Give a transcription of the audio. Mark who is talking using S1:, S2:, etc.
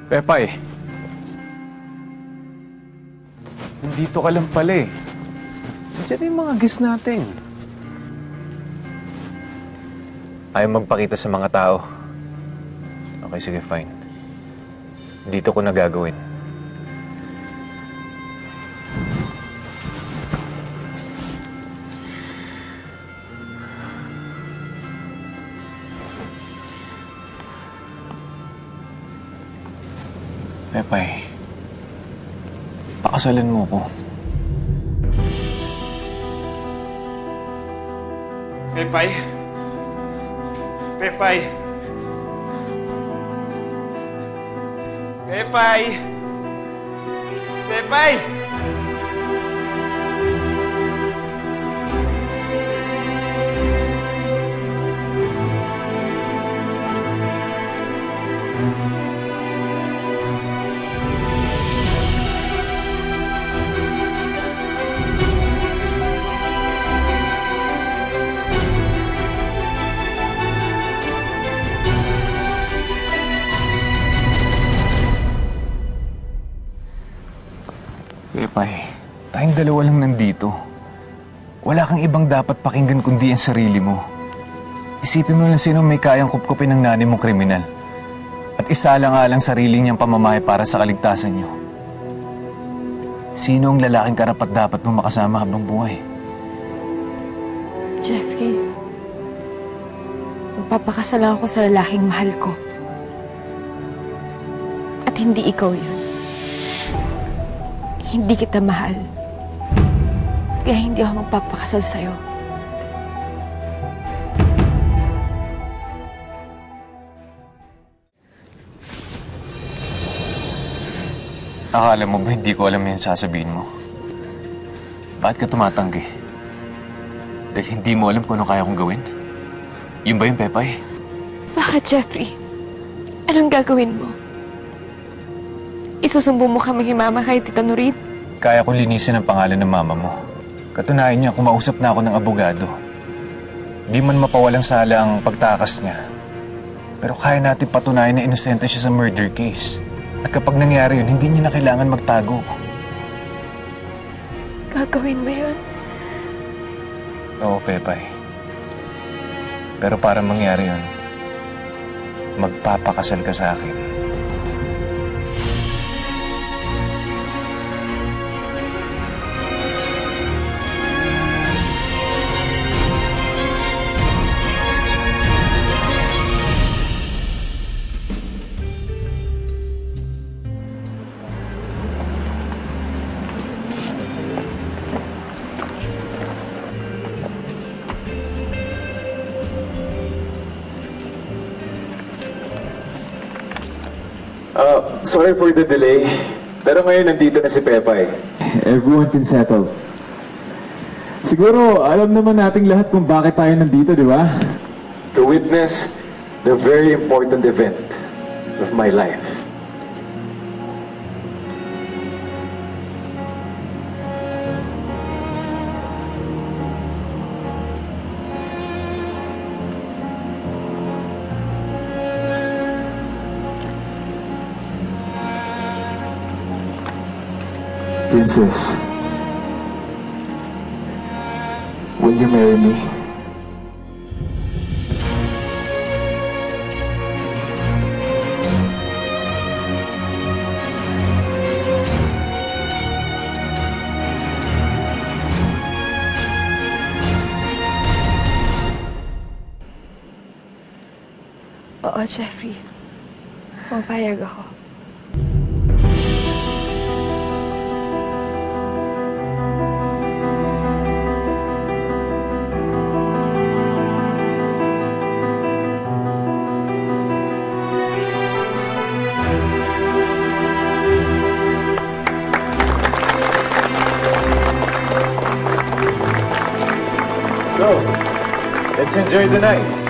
S1: Pepay, nandito ka lang pala eh. Nandiyan yung mga guests natin. Ayaw magpakita sa mga tao. Okay, sige, fine. Dito ko na gagawin. Pepay, pakasalan mo ko.
S2: Pepay? Pepay? Pepay? Pepay?
S1: Pepay, tayong dalawa lang nandito. Wala kang ibang dapat pakinggan kundi ang sarili mo. Isipin mo lang sino may kayang kupkupin ng nanay mong kriminal. At isaalang-alang sarili niyang pamamahay para sa kaligtasan niyo. Sino ang lalaking karapat dapat mo makasama habang buhay?
S3: Jeffrey, magpapakasal ako sa lalaking mahal ko. At hindi ikaw yun. Hindi kita mahal. Kaya hindi ako magpapakasal sa'yo.
S1: Akala mo ba hindi ko alam yung sasabihin mo? Bakit ka tumatanggi? Dahil hindi mo alam kung ano kaya kong gawin? Yun ba yung Pepay?
S3: Bakit, Jeffrey? Anong gagawin mo? Isusumbo mo kami kay Mama kay Tita Nurit?
S1: Kaya kong linisin ang pangalan ng mama mo. Katunayan niya, kumausap na ako ng abogado. Di man mapawalang sala ang pagtakas niya. Pero kaya natin patunayan na inosente siya sa murder case. At kapag nangyari yun, hindi niya na kailangan magtago.
S3: Gagawin mo yun?
S1: Oo, Pepay. Pero para mangyari yun, magpapakasal ka sa akin.
S4: Sorry for the delay. Pero ngayon nandito na si Pepay. Everyone can settle. Siguro, alam naman nating lahat kung bakit tayo nandito, di ba? To witness the very important event of my life. Princess, will you marry me?
S3: Oo, Jeffrey. Pumapayag ako.
S1: So, let's enjoy the night.